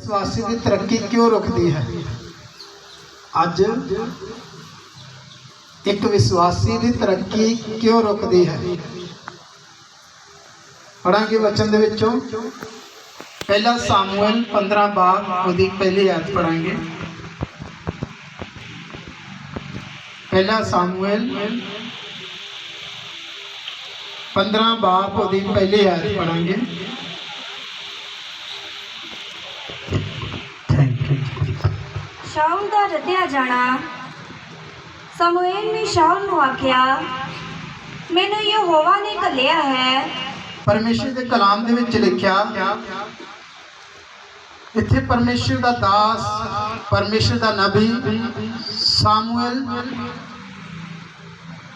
विश्वासी की तरक्की क्यों रुकती है? अज एक विश्वासी की तरक्की क्यों रुकती है? पढ़ांगे वचन दे विचों पहला सामूएल 15 बाब उसकी पहली आयत पढ़ांगे। पहला सामूएल 15 बाब उसकी पहली आयत पढ़ांगे। शाऊल दा रद्या जाना। समूएल ने शाऊल नूं आख्या, मैनू यहोवा ने घल्लिया है। परमेश्वर के कलाम दे विच लिखिया, इत्थे परमेश्वर का दास, परमेश्वर का नबी सामूएल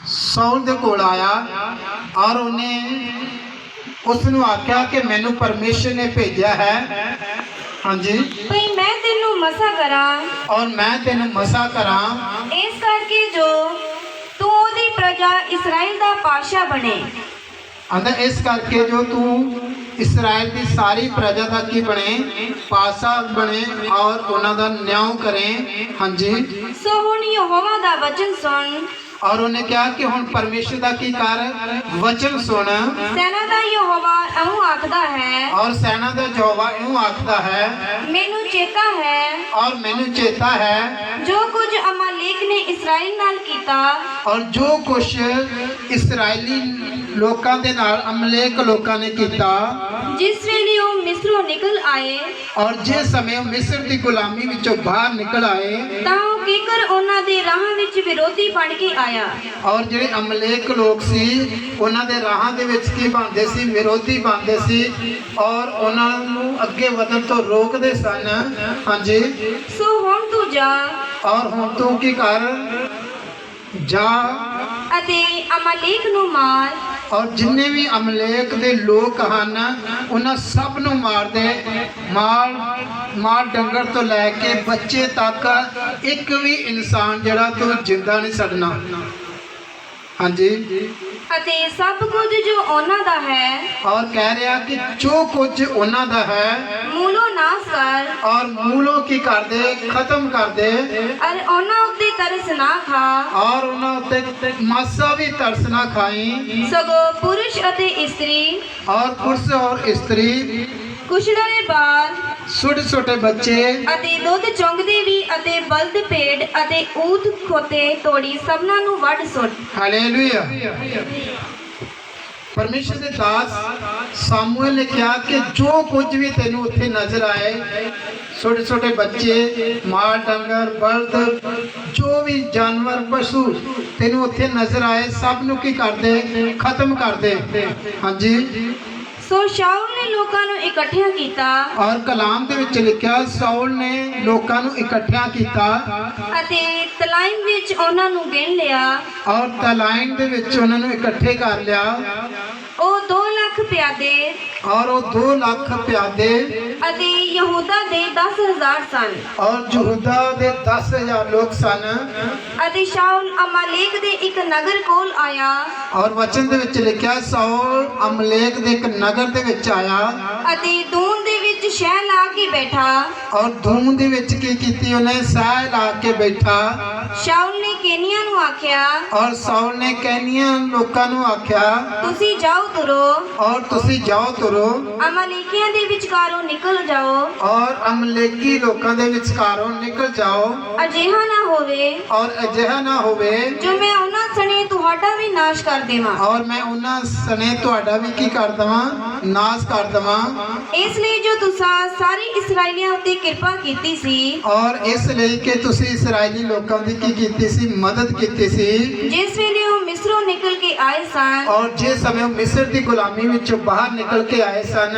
शाऊल दे कोल आया और उन्हें उसनूं आख्या कि मैनू परमेश्वर ने भेजा है। हाँ जी, भई मैं तेनू मसा करा, और मैं तेनू मसा करा इस करके जो तू ओदी प्रजा इस्राएल दा पाशा बने। आंदा इस करके जो तू इस्राएल की सारी प्रजा का की बने, पासा बने और उन्हां दा न्याय करें। हाँ जी, सो हुण यहोवा दा वचन सुन। और उन्हें कहा कि हुण परमेश्वर का की कर, वचन सुन। सेना दा यहोवा इउं आखदा है, और सेना दा यहोवा इउं आखदा है, मैनू चेता है और मैनू चेता है जो कुछ अमालेक ने इस्राएल नाल कीता, और जो कुछ इस्राएली लोकां दे नाल अमलेक लोकां ने कीता, जिस वेले ओ मिस्रों निकल आए, और जिस समय वो मिस्र की गुलामी विचों बाहर निकल आए, तां ओ कीकर उन्हां दे राह विच विरोधी बन के आया। और जिहड़े अमलेक लोग सी उन्हां दे राहां दे विच की बनदे सी, विरोधी बनदे सी और उन्हां नूं अगे वधण तो रोकदे सन। हाँ जी, सो हुण तू जा और हुण तू की कर, जा अते अमालेक नूं मार, और जिन्ने भी अमलेक दे लोग हन उन्हां सब नूं मार दे। मार डंगर तो लैके बच्चे तक एक भी इंसान जिहड़ा तू जिंदा नहीं छड्डना। हाँ जी, अते सब कुछ जो उन्हां दा है, और कह रहा कि जो कुछ उन्हां दा है मूलों नाश कर, और मूलों की कर दे, खत्म कर दे, अरे उन्हां उत्ते तरस ना खा, और उन्हां उत्ते मासा भी तरस ना खाई। सगो पुरुष अते स्त्री, और पुरुष और स्त्री, कुछड़े बाल छोटे छोटे बच्चे, अते दुध चुंगदे भी, अते बल्द भेड़ अते ऊठ खोते तोड़ी सबना नूं वढ सुट। हालेलुया। परमेश्वर के दास सामूएल ने कहा कि जो कुछ भी तेनू उत्थे नजर आए, छोटे छोटे बच्चे, माल डंगर, बल्द, जो भी जानवर पशु तेनू उत्थे नजर आए, सब नू की कर दे, खत्म कर दे। हाँ जी, सो शाऊल ने लोकां नूं इकट्ठिया कीता, और कलाम दे विच लिखिया शाऊल ने लोकां नूं इकट्ठिया कीता, अते तलाइम विच उन्हां नूं गिण लिया, और तलाइन दे विच उन्हां नूं इकट्ठे कर लिया। ओ 2 लाख प्यादे, और वो 2 लाख प्यादे, अते यहूदा दे 10,000 सन, और यहूदा दे 10,000 लोग सन। अते शाऊल अमालेक दे एक नगर कोल आया, और वचन दे विच लिखिया शाऊल अमलेक दे एक नगर दे विच आया, अते दून दे विच शह ला के बैठा। और धूम दे विच की कीती उन्हें सह ला के बैठा। शाऊल ने केनिया नूं आख्या, और शाऊल ने कैनिया लोकां नूं आख्या, तुसी जाओ तुरो, और तुसी जाओ तुरो, अमालेकियां दे विचकारों निकल जाओ, और अमलेकी लोकां दे विचकारों निकल जाओ, अजिहा ना होवे और अजिहा ना होवे जो मैं उन्हां सने तुहाडा भी नाश कर देवां। और मैं उन्हां सने तुहाडा भी की कर दवां, नाश कर दवां। इसलिए जो तुसा सारे इस्राएलियां उत्ते किरपा कीती सी, और इसलिए कि तुसी इस्राएली लोकां दी की कीती सी, मदद कीती सी, जिस वेले वो मिस्रों निकल के आए सन, और जिस समय वो मिस्र दी गुलामी विचों बाहर निकल के आए सन,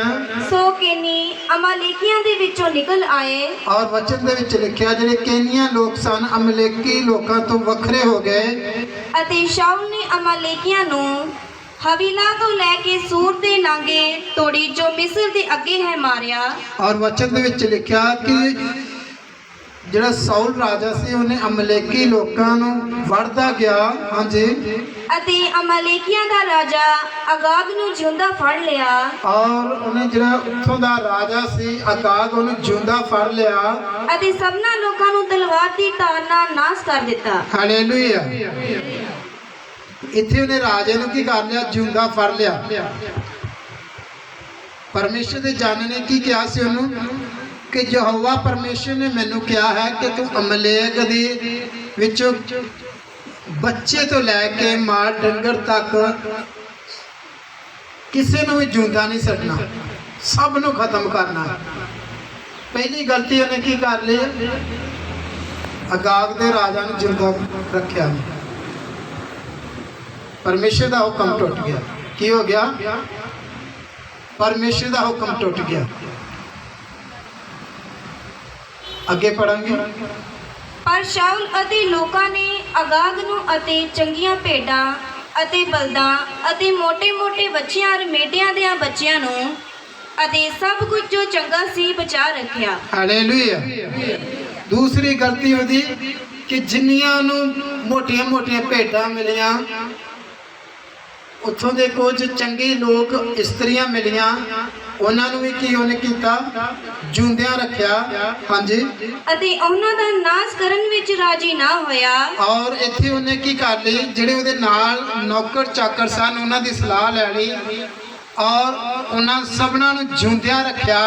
सो केनी अमालेकियां दे विचों निकल आए, और वचन दे विच लिखिया जिहड़े केनिया लोग सन अमलेकी लोकां तो वखरे हो गए। अते शाऊल ने अमालेकियां नूं हवीला तो लैके सूर दे लांगे तोड़ी जो मिस्र दे अगे है मारिया। और वचन दे विच लिखिया कि ਜਿਹੜਾ ਸਾਊਲ ਰਾਜਾ ਸੀ ਉਹਨੇ ਅਮਲੇਕੀ ਲੋਕਾਂ ਨੂੰ ਵੜਦਾ ਗਿਆ। ਹਾਂਜੀ। ਅਤੇ ਅਮਾਲੇਕੀਆਂ ਦਾ ਰਾਜਾ ਅਗਾਗ ਨੂੰ ਜਿਉਂਦਾ ਫੜ ਲਿਆ। ਔਰ ਉਹਨੇ ਜਿਹੜਾ ਉੱਥੋਂ ਦਾ ਰਾਜਾ ਸੀ ਅਗਾਗ ਉਹਨੂੰ ਜਿਉਂਦਾ ਫੜ ਲਿਆ ਅਤੇ ਸਭਨਾ ਲੋਕਾਂ ਨੂੰ ਤਲਵਾਰ ਦੀ ਧਾਰ ਨਾਲ ਨਾਸ਼ ਕਰ ਦਿੱਤਾ। ਹਾਲੇਲੂਇਆ। ਇੱਥੇ ਉਹਨੇ ਰਾਜੇ ਨੂੰ ਕੀ ਕਰ ਲਿਆ? ਜਿਉਂਦਾ ਫੜ ਲਿਆ। ਪਰਮੇਸ਼ਰ ਦੇ ਜਨ ਨੇ ਕੀ ਕਿਹਾ ਸੀ ਉਹਨੂੰ ਕਿ ਯਹੋਵਾ ਪਰਮੇਸ਼ਰ ਨੇ ਮੈਨੂੰ ਕਿਹਾ ਹੈ ਕਿ ਤੂੰ ਅਮਲੇਕ ਦੇ ਵਿੱਚੋਂ ਬੱਚੇ ਤੋਂ ਲੈ ਕੇ ਮਾਲ ਡੰਗਰ ਤੱਕ ਕਿਸੇ ਨੂੰ ਵੀ ਜਿਉਂਦਾ ਨਹੀਂ ਛੱਡਣਾ, ਸਭ ਨੂੰ ਖਤਮ ਕਰਨਾ। ਪਹਿਲੀ ਗਲਤੀ ਉਹਨੇ ਕੀ ਕਰ ਲਈ? ਅਗਾਗ ਦੇ ਰਾਜਾ ਨੂੰ ਜਿਉਂਦਾ ਰੱਖਿਆ। ਪਰਮੇਸ਼ਰ ਦਾ ਹੁਕਮ ਟੁੱਟ ਗਿਆ। ਕੀ ਹੋ ਗਿਆ? ਪਰਮੇਸ਼ਰ ਦਾ ਹੁਕਮ ਟੁੱਟ ਗਿਆ। ਅੱਗੇ ਪੜਾਂਗੇ। ਪਰ ਸ਼ਾਉਲ ਅਤੇ ਲੋਕਾਂ ਨੇ ਅਗਾਗ ਨੂੰ ਅਤੇ ਚੰਗੀਆਂ ਭੇਡਾਂ ਅਤੇ ਬਲਦਾਂ ਅਤੇ ਮੋٹے-ਮੋٹے ਬੱਚਿਆਂ ਔਰ ਮੇਢਿਆਂ ਦੇ ਬੱਚਿਆਂ ਨੂੰ ਅਤੇ ਸਭ ਕੁਝ ਜੋ ਚੰਗਾ ਸੀ ਬਚਾ ਰੱਖਿਆ। ਹਾਲੇਲੂਇਆ। ਦੂਸਰੀ ਗਲਤੀ ਉਹਦੀ ਕਿ ਜਿੰਨੀਆਂ ਨੂੰ ਮੋਟੀਆਂ-ਮੋਟੀਆਂ ਭੇਡਾਂ ਮਿਲੀਆਂ, ਉੱਥੋਂ ਦੇ ਕੁਝ ਚੰਗੇ ਲੋਕ ਇਸਤਰੀਆਂ ਮਿਲੀਆਂ, ਉਹਨਾਂ ਨੂੰ ਵੀ ਕੀ ਉਹਨੇ ਕੀਤਾ? ਜਿਉਂਦਿਆਂ ਰੱਖਿਆ। ਹਾਂਜੀ। ਅਤੇ ਉਹਨਾਂ ਦਾ ਨਾਸ਼ ਕਰਨ ਵਿੱਚ ਰਾਜੀ ਨਾ ਹੋਇਆ। ਔਰ ਇੱਥੇ ਉਹਨੇ ਕੀ ਕਰ ਲਈ? ਜਿਹੜੇ ਉਹਦੇ ਨਾਲ ਨੌਕਰ ਚਾਕਰ ਸਨ ਉਹਨਾਂ ਦੀ ਸਲਾਹ ਲੈ ਲਈ ਔਰ ਉਹਨਾਂ ਸਭਨਾਂ ਨੂੰ ਜਿਉਂਦਿਆਂ ਰੱਖਿਆ।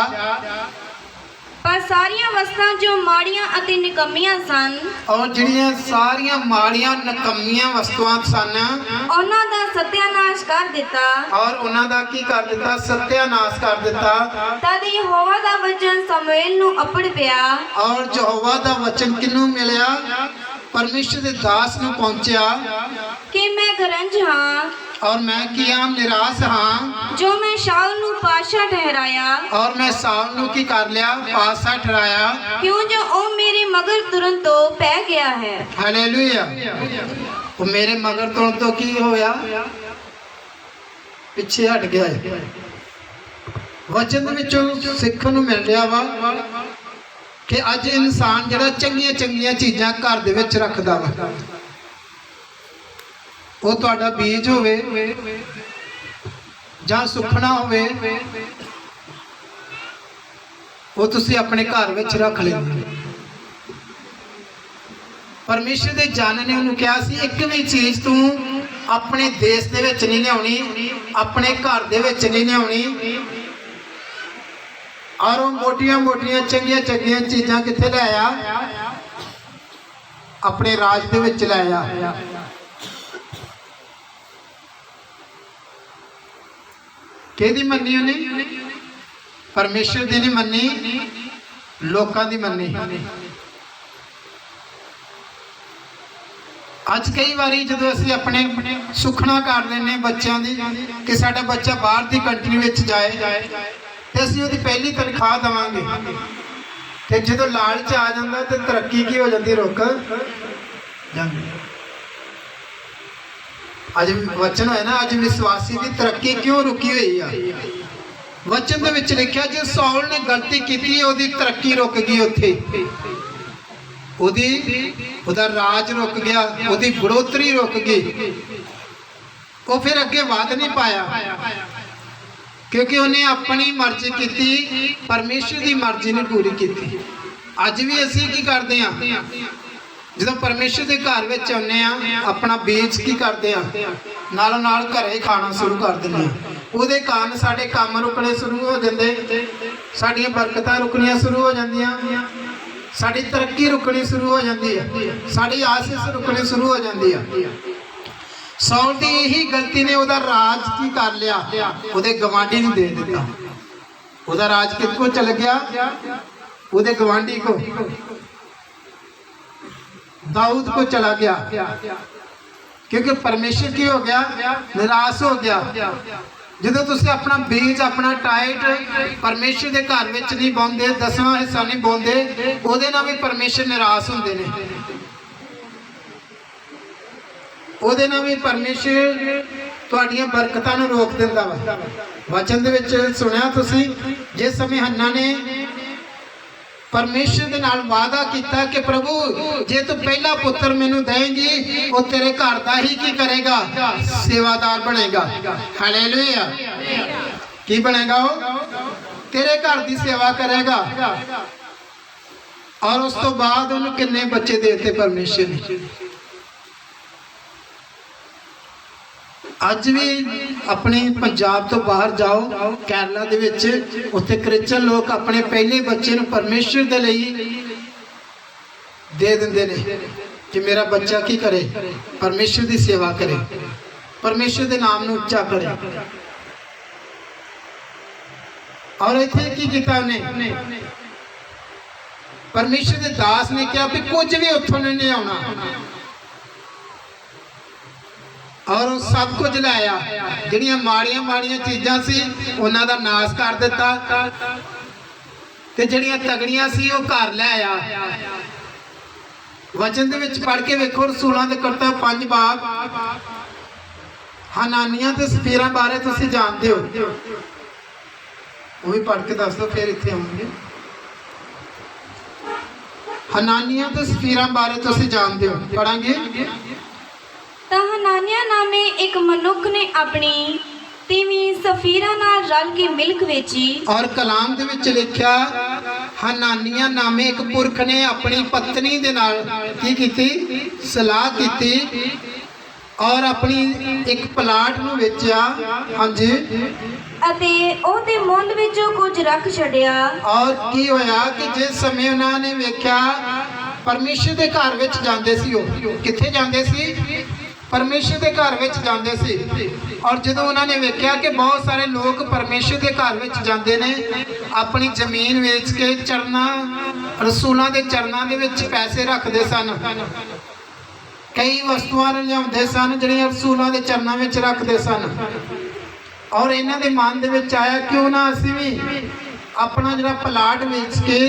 ਪਰ ਸਾਰੀਆਂ ਵਸਤਾਂ ਜੋ ਮਾੜੀਆਂ ਅਤੇ ਨਿਕੰਮੀਆਂ ਸਨ, ਔਰ ਜਿਹੜੀਆਂ ਸਾਰੀਆਂ ਮਾੜੀਆਂ ਨਕੰਮੀਆਂ ਵਸਤੂਆਂ ਸਨ, ਉਹਨਾਂ ਦਾ ਸਤਿਆਨਾਸ਼ ਕਰ ਦਿੱਤਾ। ਔਰ ਉਹਨਾਂ ਦਾ ਕੀ ਕਰ ਦਿੱਤਾ? ਸਤਿਆਨਾਸ਼ ਕਰ ਦਿੱਤਾ। ਤਦ ਯਹੋਵਾ ਦਾ ਵਚਨ ਸਮੂਏਲ ਨੂੰ ਅਪੜ ਪਿਆ। ਔਰ ਯਹੋਵਾ ਦਾ ਵਚਨ ਕਿਹਨੂੰ ਮਿਲਿਆ? ਪਰਮੇਸ਼ਰ ਦੇ ਦਾਸ ਨੂੰ ਪਹੁੰਚਿਆ ਕਿ ਮੈਂ ਗਰੰਜ ਹਾਂ ਔਰ ਮੈਂ ਕੀ ਹਾਂ? ਨਿਰਾਸ਼ ਹਾਂ। ਜੋ ਮੈਂ ਸ਼ਾਉਲ ਨੂੰ ਪਾਤਸ਼ਾਹ ਠਹਿਰਾਇਆ। ਔਰ ਮੈਂ ਸਾਊਲ ਨੂੰ ਕੀ ਕਰ ਲਿਆ? ਪਾਤਸ਼ਾਹ ਠਹਿਰਾਇਆ। ਕਿਉਂ ਜੋ ਉਹ ਮੇਰੇ ਮਗਰ ਤੁਰਨ ਤੋਂ ਪੈ ਗਿਆ ਹੈ। ਹਾਲੇਲੂਇਆ। ਉਹ ਮੇਰੇ ਮਗਰ ਤੁਰਨ ਤੋਂ ਕੀ ਹੋਇਆ? ਪਿੱਛੇ ਹਟ ਗਿਆ ਹੈ। ਵਚਨ ਦੇ ਵਿੱਚੋਂ ਸਿੱਖਣ ਨੂੰ ਮਿਲ ਰਿਹਾ ਵਾ ਕਿ ਅੱਜ ਇਨਸਾਨ ਜਿਹੜਾ ਚੰਗੀਆਂ ਚੀਜ਼ਾਂ ਘਰ ਦੇ ਵਿੱਚ ਰੱਖਦਾ ਵਾ, ਉਹ ਤੁਹਾਡਾ ਬੀਜ ਹੋਵੇ ਜਾਂ ਸੁਖਣਾ ਹੋਵੇ, ਉਹ ਤੁਸੀਂ ਆਪਣੇ ਘਰ ਵਿੱਚ ਰੱਖ ਲੈਂਦੇ। ਪਰਮੇਸ਼ਰ ਦੇ ਜਨ ਨੇ ਉਹਨੂੰ ਕਿਹਾ ਸੀ ਇੱਕ ਵੀ ਚੀਜ਼ ਤੂੰ ਆਪਣੇ ਦੇਸ਼ ਦੇ ਵਿੱਚ ਨਹੀਂ ਲਿਆਉਣੀ, ਆਪਣੇ ਘਰ ਦੇ ਵਿੱਚ ਨਹੀਂ ਲਿਆਉਣੀ। ਔਰ ਉਹ ਮੋਟੀਆਂ ਚੰਗੀਆਂ ਚੀਜ਼ਾਂ ਕਿੱਥੇ ਲੈ ਆ? ਆਪਣੇ ਰਾਜ ਦੇ ਵਿੱਚ ਲੈ ਆ। ਕਿਹਦੀ ਮੰਨੀ ਉਹਨੇ? ਪਰਮੇਸ਼ਰ ਦੀ ਨਹੀਂ ਮੰਨੀ, ਲੋਕਾਂ ਦੀ ਮੰਨੀ। ਅੱਜ ਕਈ ਵਾਰੀ ਜਦੋਂ ਅਸੀਂ ਆਪਣੇ ਸੁਖਣਾ ਕਰ ਲੈਂਦੇ ਬੱਚਿਆਂ ਦੀ ਕਿ ਸਾਡਾ ਬੱਚਾ ਬਾਹਰ ਦੀ ਕੰਟਰੀ ਵਿੱਚ ਜਾਏ ਤੇ ਅਸੀਂ ਉਹਦੀ ਪਹਿਲੀ ਤਨਖਾਹ ਦੇਵਾਂਗੇ, ਤੇ ਜਦੋਂ ਲਾਲਚ ਆ ਜਾਂਦਾ ਤੇ ਤਰੱਕੀ ਕੀ ਹੋ ਜਾਂਦੀ? ਰੁਕ ਜਾਂਦੀ। ਅੱਜ ਵਚਨ ਹੋਇਆ ਨਾ, ਅੱਜ ਵਿਸ਼ਵਾਸੀ ਦੀ ਤਰੱਕੀ ਕਿਉਂ ਰੁਕੀ ਹੋਈ ਆ? ਵਚਨ ਦੇ ਵਿੱਚ ਲਿਖਿਆ ਜੇ ਸਾਊਲ ਨੇ ਗਲਤੀ ਕੀਤੀ ਉਹਦੀ ਤਰੱਕੀ ਰੁਕ ਗਈ, ਉੱਥੇ ਉਹਦਾ ਰਾਜ ਰੁਕ ਗਿਆ, ਉਹਦੀ ਬੜੋਤਰੀ ਰੁਕ ਗਈ। ਉਹ ਫਿਰ ਅੱਗੇ ਵਧ ਨਹੀਂ ਪਾਇਆ ਕਿਉਂਕਿ ਉਹਨੇ ਆਪਣੀ ਮਰਜ਼ੀ ਕੀਤੀ, ਪਰਮੇਸ਼ਰ ਦੀ ਮਰਜ਼ੀ ਨਹੀਂ ਪੂਰੀ ਕੀਤੀ। ਅੱਜ ਵੀ ਅਸੀਂ ਕੀ ਕਰਦੇ ਹਾਂ? ਜਦੋਂ ਪਰਮੇਸ਼ਰ ਦੇ ਘਰ ਵਿੱਚ ਆਉਂਦੇ ਆ, ਆਪਣਾ ਬੀਜ ਕੀ ਕਰਦੇ ਆ? ਨਾਲੋਂ ਨਾਲ ਘਰੇ ਖਾਣਾ ਸ਼ੁਰੂ ਕਰ ਦਿੰਦੇ ਆ। ਉਹਦੇ ਕਾਰਨ ਸਾਡੇ ਕੰਮ ਰੁਕਣੇ ਸ਼ੁਰੂ ਹੋ ਜਾਂਦੇ, ਸਾਡੀਆਂ ਬਰਕਤਾਂ ਰੁਕਣੀਆਂ ਸ਼ੁਰੂ ਹੋ ਜਾਂਦੀਆਂ, ਸਾਡੀ ਤਰੱਕੀ ਰੁਕਣੀ ਸ਼ੁਰੂ ਹੋ ਜਾਂਦੀ ਹੈ, ਸਾਡੀ ਆਸੀਸ ਰੁਕਣੀ ਸ਼ੁਰੂ ਹੋ ਜਾਂਦੀ ਹੈ। ਸਾਊਲ ਦੀ ਇਹੀ ਗਲਤੀ ਨੇ ਉਹਦਾ ਰਾਜ ਕੀ ਕਰ ਲਿਆ? ਉਹਦੇ ਗਵਾਂਢੀ ਨੂੰ ਦੇ ਦਿੱਤਾ। ਉਹਦਾ ਰਾਜ ਕਿੱਥੋਂ ਚਲ ਗਿਆ? ਉਹਦੇ ਗਵਾਂਢੀ ਕੋ, दाऊद को चला गया क्योंकि परमेश्वर की हो गया? निराश हो गया। ਜਦੋਂ ਤੁਸੀਂ ਆਪਣਾ ਬੀਜ ਆਪਣਾ ਟਾਈਟ ਪਰਮੇਸ਼ਰ ਦੇ ਘਰ ਵਿੱਚ ਨਹੀਂ ਪਾਉਂਦੇ, 10ਵਾਂ ਹਿੱਸਾ ਨਹੀਂ ਪਾਉਂਦੇ, ਉਹਦੇ ਨਾਲ ਵੀ ਪਰਮੇਸ਼ਰ ਨਿਰਾਸ਼ ਹੁੰਦੇ ਨੇ। ਉਹਦੇ ਨਾਲ ਵੀ ਪਰਮੇਸ਼ਰ ਤੁਹਾਡੀਆਂ ਬਰਕਤਾਂ ਨੂੰ ਰੋਕ ਦਿੰਦਾ ਵਾ। ਵਚਨ ਦੇ ਵਿੱਚ ਸੁਣਿਆ ਤੁਸੀਂ, ਜਿਸ ਸਮੇਂ ਹੰਨਾ ਨੇ परमेश्वर दे नाल वादा किया कि प्रभु जे तू पहला पुत्र मैनू देंगी वो तेरे घर का ही की करेगा, सेवादार बनेगा। हालेलुया। की बनेगा? वो तेरे घर की सेवा करेगा। और उस तो बाद उन्हें कितने बच्चे देते परमेश्वर ने। अज भी अपने पंजाब तो बाहर जाओ, केरला दे विच उत्थे क्रिश्चियन लोग अपने पहले बच्चे नूं परमेश्वर दे लई दे दिंदे ने कि मेरा बच्चा की करे, परमेश्वर की सेवा करे, परमेश्वर के नाम नूं उच्चा करे। और इत्थे की कीता उन्हें? परमेश्वर के दास ने कहा भी कुछ भी उत्थों नहीं आना, और वो सब कुछ लाया, जिहड़ियां माड़ियां माड़ियां चीज़ां सी उन्हां दा नाश कर दिता, ते जिहड़ियां तगड़ियां सी वो घर ले आया। वचन दे विच पढ़ के वेखो, रसूलां दे करतब 5 बाब हनानियां ते सफीरा बारे तुसीं जानदे हो, वो भी पढ़ के दस दो फिर इत्थे आउणगे। हनानियां ते सफीरा बारे तुसीं जानदे हो, पढ़ांगे। ਤਾਂ ਹਨਾਨਿਆ ਨਾਮੇ ਇੱਕ ਮਨੁੱਖ ਨੇ ਆਪਣੀ ਤੀਵੀਂ ਸਫੀਰਾ ਨਾਲ ਰਲ ਕੇ ਮਿਲਕ ਵੇਚੀ। और कलाम दे विच लिखिया हनानिया नामे एक पुरख ने अपनी पत्नी दे नाल की कीती? सलाह कीती और अपनी एक प्लाट नूं वेचिया। हाँ जी। ਅਤੇ ਉਹਦੇ ਮੁੱਲ ਵਿੱਚੋਂ ਕੁਝ ਰੱਖ ਛੱਡਿਆ। और की होया कि जिस समय उन्होंने वेख्या परमेश्वर के घर विच जांदे सी, वो कित्थे जांदे सी? परमेश्वर के घर विच जांदे सी। और जदों उन्होंने वेख्या कि बहुत सारे लोग परमेश्वर के घर विच जांदे ने, अपनी जमीन वेच के चरना रसूलों के चरणों दे विच पैसे रखते सन, कई वस्तुआं लियाउंदे सन जिहड़ियां रसूलों के चरणों विच रखते सन। और इन्हां दे मन दे विच आया क्यों ना असीं भी अपना जिहड़ा प्लाट वेच के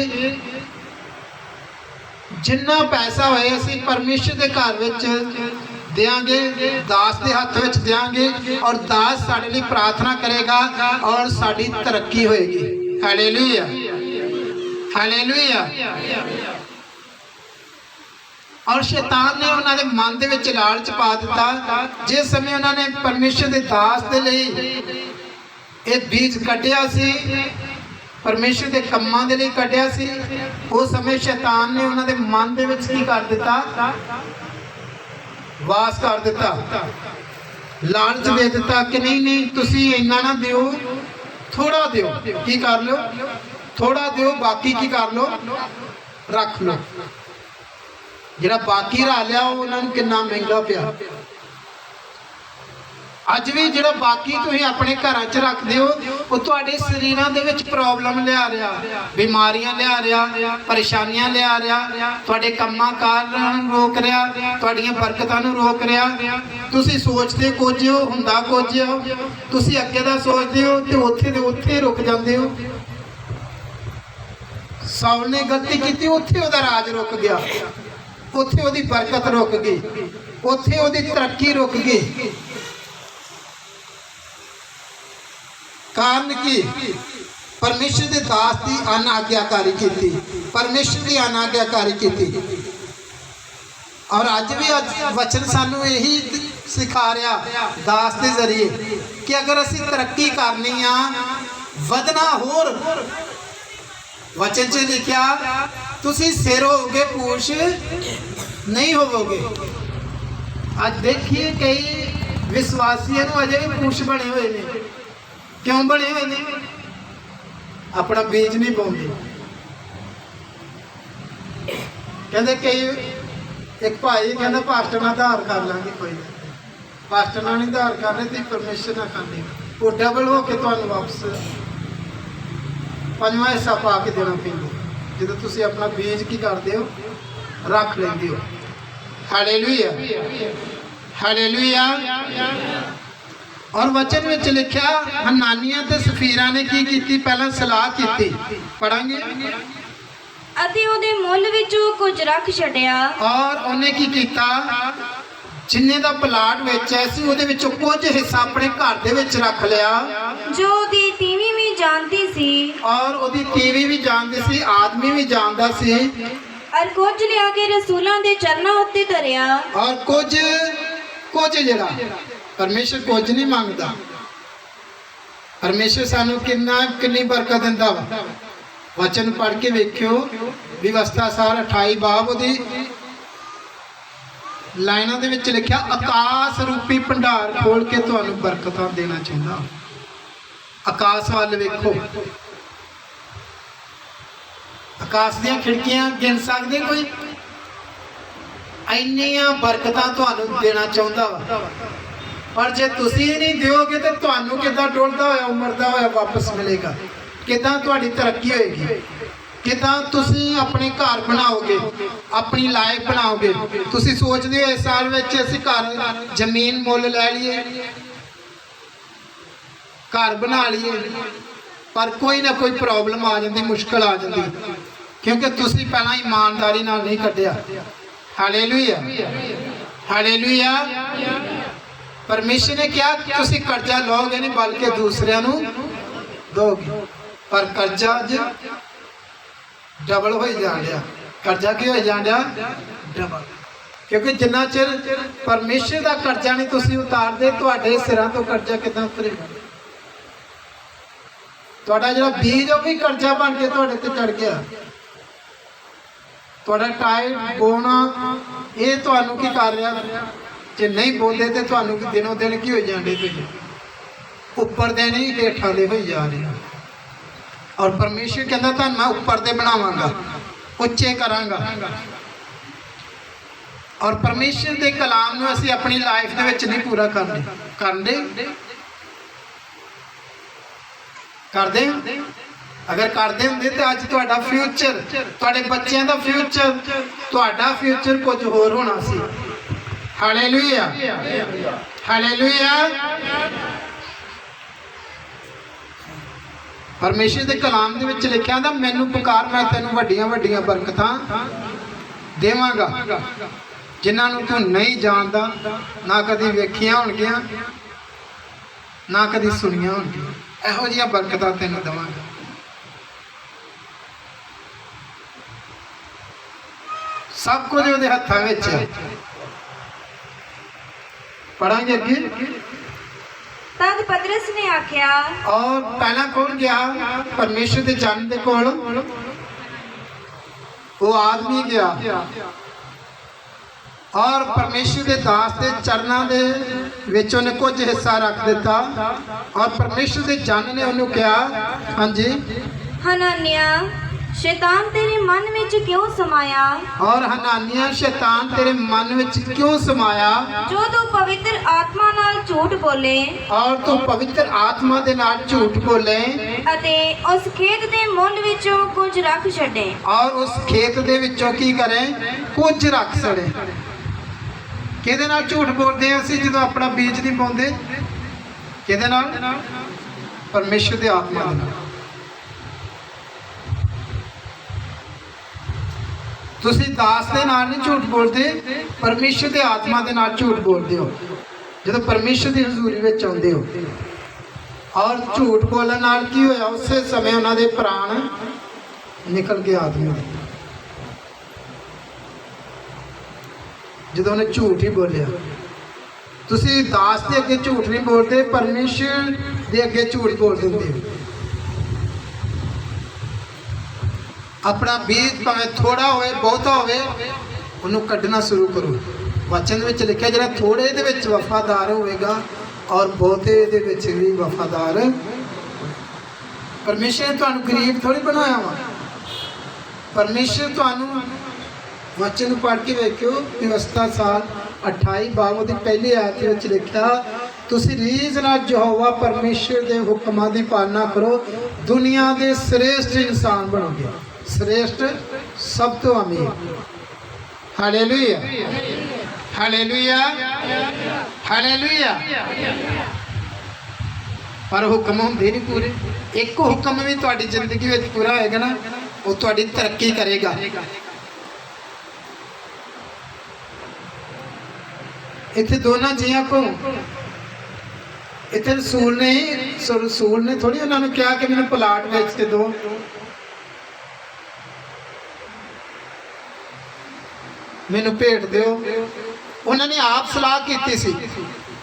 जिन्ना पैसा होए असीं परमेश्वर के घर विच देंगे, दास के हाथ में देंगे, और दास साडे लिए प्रार्थना करेगा और साडी तरक्की होएगी। Hallelujah, hallelujah. और शैतान ने उन्होंने मन दे विच लालच पा दिता। जिस समय उन्होंने परमेश्वर के दास के लिए ये बीज कटिया सी, परमेश्वर के कामां दे लिए कटिया सी, उस समय शैतान ने उन्होंने मन दे विच की कर दिता? वास कर दिता, लालच दे दिता कि नहीं नहीं तुसी इन्ना ना दियो, थोड़ा दियो। की कर लो? थोड़ा दियो, बाकी की कर लो? रख लो। जिहड़ा बाकी रह लिया उन्होंने कितना महंगा पिया। अज भी जिहड़ा बाकी तुसीं अपने घरां च रखदे हो वो तुहाडे शरीरां दे विच प्रॉब्लम लिया रहा, बीमारियां लिया रहा, परेशानियां लिया रहा, तुहाडे कम्मां कारां नूं रोक रहा, तुहाडीआं बरकतां नूं रोक रहा। तुसीं सोचदे कुछ हो, हुंदा कुछ हो, तुसीं अगे दा सोचदे हो ते उत्थे दे उत्थे रुक जांदे हो। साउल ने गलती की, उत्थे उहदा राज रुक गया, उत्थे उहदी बरकत रुक गई, उत्थे उहदी तरक्की रुक गई। कारण की? परमेश्वर के दास की अनाज्ञाकारी की, परमेश्वर की अनाज्ञाकारी की। और अज भी वचन सानू यही सिखा रहा दास के जरिए कि अगर असी तरक्की करनी आ, वधना होर, वचन च लिखा तुसी सिर होगे पूछ नहीं होवोगे। आज देखिए कई विश्वासियों को अजे भी पूछ बने हुए ने। क्यों बने हुए ने? अपना बीज नहीं बोंदे। कहते कई एक भाई कहता पास्टर ना आधार कर लांगे, कोई नहीं, पास्टर ना नहीं आधार कर रहे तो परमेश्वर ना कर लेगा, वो डबल हो के तुहानू वापस 5वां हिस्सा पा के देना पैंदा जो तुसीं अपना बीज की करते हो, रख लेंदे हो। Hallelujah, hallelujah. और वचन में लिखा हनानिया ते सफीरा ने की पहला सलाह की, पढ़ांगे। ਅਤੇ ਉਹਦੇ ਮੁੱਲ ਵਿੱਚੋਂ ਕੁਝ ਰੱਖ ਛੱਡਿਆ। और उन्हें की कीता? जिन्ने दा प्लाट वेचा सी ਉਹਦੇ ਵਿੱਚੋਂ ਕੁਝ ਹਿੱਸਾ ਆਪਣੇ ਘਰ ਦੇ ਵਿੱਚ ਰੱਖ ਲਿਆ। ਜੋ ਦੀ ਤੀਵੀਂ ਵੀ ਜਾਣਦੀ ਸੀ ਔਰ ਉਹਦੀ ਤੀਵੀ ਵੀ ਜਾਣਦੀ ਸੀ, ਆਦਮੀ ਵੀ ਜਾਣਦਾ ਸੀ। ਅਰ ਕੁਝ ਲਿਆ ਕੇ ਰਸੂਲਾਂ ਦੇ ਚਰਨਾਂ ਉੱਤੇ ਧਰਿਆ। ਔਰ ਕੁਝ ਜਿਹੜਾ ਪਰਮੇਸ਼ਰ ਕੁਝ ਨਹੀਂ ਮੰਗਦਾ। ਪਰਮੇਸ਼ਰ ਸਾਨੂੰ ਕਿੰਨੀ ਬਰਕਤ ਦਿੰਦਾ ਵਾ। ਵਚਨ ਪੜ੍ਹ ਕੇ ਵੇਖਿਓ, ਵਿਵਸਥਾ ਸਾਰ 28 ਬਾਬ ਉਹਦੀ ਲਾਈਨਾਂ ਦੇ ਵਿੱਚ ਲਿਖਿਆ, ਆਕਾਸ਼ ਰੂਪੀ ਭੰਡਾਰ ਖੋਲ ਕੇ ਤੁਹਾਨੂੰ ਬਰਕਤਾਂ ਦੇਣਾ ਚਾਹੁੰਦਾ। ਆਕਾਸ਼ ਵੱਲ ਵੇਖੋ, ਆਕਾਸ਼ ਦੀਆਂ ਖਿੜਕੀਆਂ ਗਿਣ ਸਕਦੇ ਕੋਈ? ਇੰਨੀਆਂ ਬਰਕਤਾਂ ਤੁਹਾਨੂੰ ਦੇਣਾ ਚਾਹੁੰਦਾ ਵਾ। ਪਰ ਜੇ ਤੁਸੀਂ ਨਹੀਂ ਦਿਓਗੇ ਤੇ ਤੁਹਾਨੂੰ ਕਿੱਦਾਂ ਡੁੱਲਦਾ ਹੋਇਆ ਉਮਰਦਾ ਹੋਇਆ ਵਾਪਸ ਮਿਲੇਗਾ? ਕਿੱਦਾਂ ਤੁਹਾਡੀ ਤਰੱਕੀ ਹੋਏਗੀ? ਕਿੱਦਾਂ ਤੁਸੀਂ ਆਪਣੇ ਘਰ ਬਣਾਓਗੇ, ਆਪਣੀ ਲਾਈਫ ਬਣਾਓਗੇ? ਤੁਸੀਂ ਸੋਚਦੇ ਹੋ ਇਸ ਸਾਲ ਵਿੱਚ ਅਸੀਂ ਘਰ ਜ਼ਮੀਨ ਮੁੱਲ ਲੈ ਲਈਏ, ਘਰ ਬਣਾ ਲਈਏ, ਪਰ ਕੋਈ ਨਾ ਕੋਈ ਪ੍ਰੋਬਲਮ ਆ ਜਾਂਦੀ, ਮੁਸ਼ਕਲ ਆ ਜਾਂਦੀ, ਕਿਉਂਕਿ ਤੁਸੀਂ ਪਹਿਲਾਂ ਇਮਾਨਦਾਰੀ ਨਾਲ ਨਹੀਂ ਕੱਢਿਆ। Hallelujah, hallelujah. ਪਰਮੇਸ਼ਰ ਨੇ ਕਿਹਾ ਤੁਸੀਂ ਕਰਜ਼ਾ ਲਓਗੇ ਨਹੀਂ ਬਲਕਿ ਦੂਸਰਿਆਂ ਨੂੰ ਦੋਗੇ। ਪਰ ਕਰਜ਼ਾ ਅੱਜ ਡਬਲ ਹੋਈ ਜਾਣ ਡਿਆ। ਕਰਜ਼ਾ ਕੀ ਹੋਈ ਜਾਣ ਡਿਆ? ਡਬਲ। ਕਿਉਂਕਿ ਜਿੰਨਾ ਚਿਰ ਪਰਮੇਸ਼ਰ ਦਾ ਕਰਜ਼ਾ ਨਹੀਂ ਤੁਸੀਂ ਉਤਾਰਦੇ, ਤੁਹਾਡੇ ਸਿਰਾਂ ਤੋਂ ਕਰਜ਼ਾ ਕਿੱਦਾਂ ਉਤਰੇਗਾ? ਤੁਹਾਡਾ ਜਿਹੜਾ ਬੀਜ ਉਹ ਵੀ ਕਰਜ਼ਾ ਬਣ ਕੇ ਤੁਹਾਡੇ ਤੇ ਚੜ ਗਿਆ। ਤੁਹਾਡਾ ਟਾਈਟ ਬੋਣਾ ਇਹ ਤੁਹਾਨੂੰ ਕੀ ਕਰ ਰਿਹਾ? ਜੇ ਨਹੀਂ ਬੋਲਦੇ ਤੇ ਤੁਹਾਨੂੰ ਦਿਨੋਂ ਦਿਨ ਕੀ ਹੋ ਜਾਂਦੇ? ਤੁਸੀਂ ਉੱਪਰ ਦੇ ਨਹੀਂ ਹੇਠਾਂ ਦੇ ਹੋਈ ਜਾ ਰਹੇ। ਔਰ ਪਰਮੇਸ਼ਰ ਕਹਿੰਦਾ ਤੁਹਾਨੂੰ ਮੈਂ ਉੱਪਰ ਦੇ ਬਣਾਵਾਂਗਾ, ਉੱਚੇ ਕਰਾਂਗਾ। ਔਰ ਪਰਮੇਸ਼ਰ ਦੇ ਕਲਾਮ ਨੂੰ ਅਸੀਂ ਆਪਣੀ ਲਾਈਫ ਦੇ ਵਿੱਚ ਨਹੀਂ ਪੂਰਾ ਕਰਦੇ। ਅਗਰ ਕਰਦੇ ਹੁੰਦੇ ਤੇ ਅੱਜ ਤੁਹਾਡਾ ਫਿਊਚਰ, ਤੁਹਾਡੇ ਬੱਚਿਆਂ ਦਾ ਫਿਊਚਰ, ਤੁਹਾਡਾ ਫਿਊਚਰ ਕੁਝ ਹੋਰ ਹੋਣਾ ਸੀ। Hallelujah, hallelujah. ਪਰਮੇਸ਼ਰ ਦੇ ਕਲਾਮ ਦੇ ਵਿੱਚ ਲਿਖਿਆ ਹੁੰਦਾ, ਮੈਨੂੰ ਪੁਕਾਰ ਮੈਂ ਤੈਨੂੰ ਵੱਡੀਆਂ ਵੱਡੀਆਂ ਬਰਕਤਾਂ ਦੇਵਾਂਗਾ, ਜਿਨ੍ਹਾਂ ਨੂੰ ਤੂੰ ਨਹੀਂ ਜਾਣਦਾ, ਨਾ ਕਦੀ ਵੇਖੀਆਂ ਹੋਣਗੀਆਂ, ਨਾ ਕਦੀ ਸੁਣੀਆਂ ਹੋਣਗੀਆਂ। ਇਹੋ ਜਿਹੀਆਂ ਬਰਕਤਾਂ ਤੈਨੂੰ ਦੇਵਾਂਗਾ। ਸਭ ਕੁਝ ਉਹਦੇ ਹੱਥਾਂ ਵਿੱਚ ਹੈ। ਪੜਾਂਗੇ ਅੱਗੇ। ਤਦ ਪਤਰਸ ਨੇ ਆਖਿਆ, ਔਰ ਪਹਿਲਾਂ ਕੌਣ ਗਿਆ? ਪਰਮੇਸ਼ਰ ਦੇ ਜਨ ਦੇ ਕੋਲ ਉਹ ਆਦਮੀ ਗਿਆ ਔਰ ਪਰਮੇਸ਼ਰ ਦੇ ਦਾਸ ਦੇ ਚਰਨਾਂ ਦੇ ਵਿੱਚ ਉਹਨੇ ਕੁਝ ਹਿੱਸਾ ਰੱਖ ਦਿੱਤਾ। ਔਰ ਪਰਮੇਸ਼ਰ ਦੇ ਜਨ ਨੇ ਉਹਨੂੰ ਕਿਹਾ, ਹਾਂਜੀ, ਹਨਾਨਿਆ, ਸ਼ੈਤਾਨ ਤੇਰੇ ਮਨ ਵਿੱਚ ਕਿਉਂ ਸਮਾਇਆ? ਔਰ ਹਨਾਨੀਆ, ਸ਼ੈਤਾਨ ਤੇਰੇ ਮਨ ਵਿੱਚ ਕਿਉਂ ਸਮਾਇਆ? ਜੋ ਤੂੰ ਪਵਿੱਤਰ ਆਤਮਾ ਨਾਲ ਝੂਠ ਬੋਲੇ ਔਰ ਤੂੰ ਪਵਿੱਤਰ ਆਤਮਾ ਦੇ ਨਾਲ ਝੂਠ ਬੋਲੇ ਅਤੇ ਉਸ ਖੇਤ ਦੇ ਮੁੱਲ ਵਿੱਚੋਂ ਕੁਝ ਰੱਖ ਛੱਡੇ। ਔਰ ਉਸ ਖੇਤ ਦੇ ਵਿੱਚੋਂ ਕੀ ਕਰੇ? ਕੁਝ ਰੱਖ ਛੱਡੇ। ਕਿਹਦੇ ਨਾਲ ਝੂਠ ਬੋਲਦੇ ਹਾਂ ਅਸੀਂ ਜਦੋਂ ਆਪਣਾ ਬੀਜ ਨਹੀਂ ਪਾਉਂਦੇ? ਕਿਹਦੇ ਨਾਲ? ਪਰਮੇਸ਼ਰ ਦੇ ਆਤਮਾ ਦੇ ਨਾਲ। ਤੁਸੀਂ ਦਾਸ ਦੇ ਨਾਲ ਨਹੀਂ ਝੂਠ ਬੋਲਦੇ, ਪਰਮੇਸ਼ਰ ਦੇ ਆਤਮਾ ਦੇ ਨਾਲ ਝੂਠ ਬੋਲਦੇ ਹੋ ਜਦੋਂ ਪਰਮੇਸ਼ਰ ਦੀ ਹਜ਼ੂਰੀ ਵਿੱਚ ਆਉਂਦੇ ਹੋ। ਔਰ ਝੂਠ ਬੋਲਣ ਨਾਲ ਕੀ ਹੋਇਆ? ਉਸੇ ਸਮੇਂ ਉਹਨਾਂ ਦੇ ਪ੍ਰਾਣ ਨਿਕਲ ਗਏ ਆਦਮੀ ਦੇ, ਜਦੋਂ ਉਹਨੇ ਝੂਠ ਹੀ ਬੋਲਿਆ। ਤੁਸੀਂ ਦਾਸ ਦੇ ਅੱਗੇ ਝੂਠ ਨਹੀਂ ਬੋਲਦੇ, ਪਰਮੇਸ਼ਰ ਦੇ ਅੱਗੇ ਝੂਠ ਬੋਲ ਦਿੰਦੇ ਹੋ। ਆਪਣਾ ਬੀਜ ਭਾਵੇਂ ਥੋੜਾ ਹੋਵੇ ਬਹੁਤਾ ਹੋਵੇ, ਉਹਨੂੰ ਕੱਢਣਾ ਸ਼ੁਰੂ ਕਰੋ। ਵਚਨ ਵਿੱਚ ਲਿਖਿਆ, ਜਿਹੜਾ ਥੋੜੇ ਦੇ ਵਿੱਚ ਵਫਾਦਾਰ ਹੋਵੇਗਾ ਔਰ ਬਹੁਤੇ ਦੇ ਵਿੱਚ ਵੀ ਵਫਾਦਾਰ। ਪਰਮੇਸ਼ਰ ਨੇ ਤੁਹਾਨੂੰ ਗਰੀਬ ਥੋੜੀ ਬਣਾਇਆ ਵਾ। ਪਰਮੇਸ਼ਰ ਤੁਹਾਨੂੰ, ਵਚਨ ਨੂੰ ਪੜ੍ਹ ਕੇ ਵੇਖਿਓ, ਵਿਵਸਥਾ ਸਾਲ 28 ਬਾਬ ਦੀ ਪਹਿਲੀ ਆਇਤ ਵਿੱਚ ਲਿਖਿਆ, ਤੁਸੀਂ ਰੀਝ ਨਾਲ ਯਹੋਵਾ ਪਰਮੇਸ਼ਰ ਦੇ ਹੁਕਮਾਂ ਦੀ ਪਾਲਣਾ ਕਰੋ, ਦੁਨੀਆ ਦੇ ਸ੍ਰੇਸ਼ਟ ਇਨਸਾਨ ਬਣੋਗੇ। श्रेष्ठ सब तो अमीर। Hallelujah, hallelujah, hallelujah. पर हुक्म होंदे नहीं पूरे। एक हुक्म भी तुहाडी जिंदगी में पूरा होएगा ना, वो तुहाडी तरक्की करेगा। इत्थे दोनों जियां को ਇੱਥੇ ਰਸੂਲ ਨੇ ਥੋੜੀ ਉਹਨਾਂ ਨੂੰ ਕਿਹਾ ਕਿ ਮੈਨੂੰ ਪਲਾਟ ਵੇਚ ਕੇ ਦਿਓ। ਮੈਨੂੰ ਭੇਟ ਦਿਓ। ਉਹਨਾਂ ਨੇ ਆਪ ਸਲਾਹ ਕੀਤੀ ਸੀ,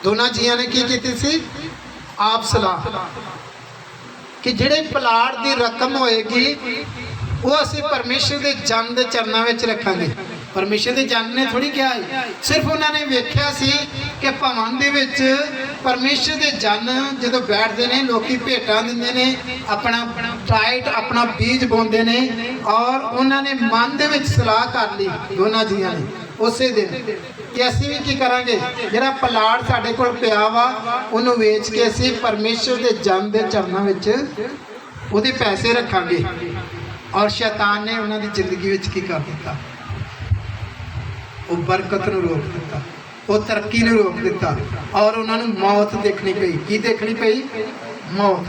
ਦੋਨਾਂ ਜੀਆਂ ਨੇ ਕੀ ਕੀਤੀ ਸੀ? ਆਪ ਸਲਾਹ ਕਿ ਜਿਹੜੇ ਪਲਾਟ ਦੀ ਰਕਮ ਹੋਏਗੀ ਉਹ ਅਸੀਂ ਪਰਮੇਸ਼ਰ ਦੇ ਜਨ ਦੇ ਚਰਨਾਂ ਵਿੱਚ ਰੱਖਾਂਗੇ। ਪਰਮੇਸ਼ਰ ਦੇ ਜਨ ਨੇ ਥੋੜੀ ਕਿਹਾ ਹੈ, ਸਿਰਫ ਉਹਨਾਂ ਨੇ ਵੇਖਿਆ ਸੀ ਕਿ ਭਵਨ ਦੇ ਵਿੱਚ ਪਰਮੇਸ਼ਰ ਦੇ ਜਨ ਜਦੋਂ ਬੈਠਦੇ ਨੇ ਲੋਕੀ ਭੇਟਾਂ ਦਿੰਦੇ ਨੇ, ਆਪਣਾ ਟਾਈਟ ਆਪਣਾ ਬੀਜ ਬੋਂਦੇ ਨੇ, ਔਰ ਉਹਨਾਂ ਨੇ ਮਨ ਦੇ ਵਿੱਚ ਸਲਾਹ ਕਰ ਲਈ ਦੋਨਾਂ ਜੀਆਂ ਨੇ ਉਸੇ ਦਿਨ ਕਿ ਅਸੀਂ ਵੀ ਕੀ ਕਰਾਂਗੇ, ਜਿਹੜਾ ਪਲਾਟ ਸਾਡੇ ਕੋਲ ਪਿਆ ਵਾ ਉਹਨੂੰ ਵੇਚ ਕੇ ਅਸੀਂ ਪਰਮੇਸ਼ਰ ਦੇ ਜਨ ਦੇ ਚਰਨਾਂ ਵਿੱਚ ਉਹਦੇ ਪੈਸੇ ਰੱਖਾਂਗੇ। ਔਰ ਸ਼ੈਤਾਨ ਨੇ ਉਹਨਾਂ ਦੀ ਜ਼ਿੰਦਗੀ ਵਿੱਚ ਕੀ ਕਰ ਦਿੱਤਾ? ਉਹ ਬਰਕਤ ਨੂੰ ਰੋਕ ਦਿੱਤਾ, ਉਹ ਤਰੱਕੀ ਨੂੰ ਰੋਕ ਦਿੱਤਾ, ਔਰ ਉਹਨਾਂ ਨੂੰ ਮੌਤ ਦੇਖਣੀ ਪਈ। ਕੀ ਦੇਖਣੀ ਪਈ? ਮੌਤ।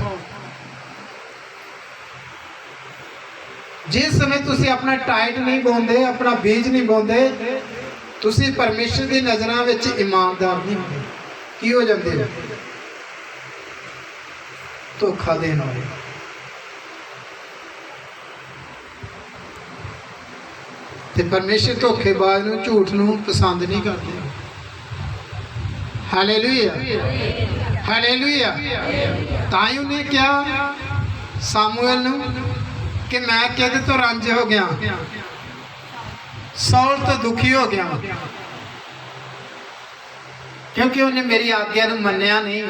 ਜਿਸ ਸਮੇਂ ਤੁਸੀਂ ਆਪਣਾ ਟਾਈਟ ਨਹੀਂ ਬੋਂਦੇ, ਆਪਣਾ ਬੀਜ ਨਹੀਂ ਬੋਂਦੇ, ਤੁਸੀਂ ਪਰਮੇਸ਼ਰ ਦੀ ਨਜ਼ਰਾਂ ਵਿੱਚ ਇਮਾਨਦਾਰ ਨਹੀਂ ਹੁੰਦੇ। ਕੀ ਹੋ ਜਾਂਦੇ ਹੋ? ਧੋਖਾ ਦੇਣ ਵਾਲੇ। ਤੇ ਪਰਮੇਸ਼ਰ ਧੋਖੇਬਾਜ਼ ਨੂੰ, ਝੂਠ ਨੂੰ ਪਸੰਦ ਨਹੀਂ ਕਰਦੇ। Hallelujah, hallelujah. ਤਾਂ ਹੀ ਉਹਨੇ ਕਿਹਾ ਸਾਮੂਏਲ ਨੂੰ ਕਿ ਮੈਂ ਕਿਹਦੇ ਤੋਂ ਰੰਜ ਹੋ ਗਿਆ, ਸੌਲ ਤੋਂ ਦੁਖੀ ਹੋ ਗਿਆ, ਕਿਉਂਕਿ ਉਹਨੇ ਮੇਰੀ ਆਗਿਆ ਨੂੰ ਮੰਨਿਆ ਨਹੀਂ।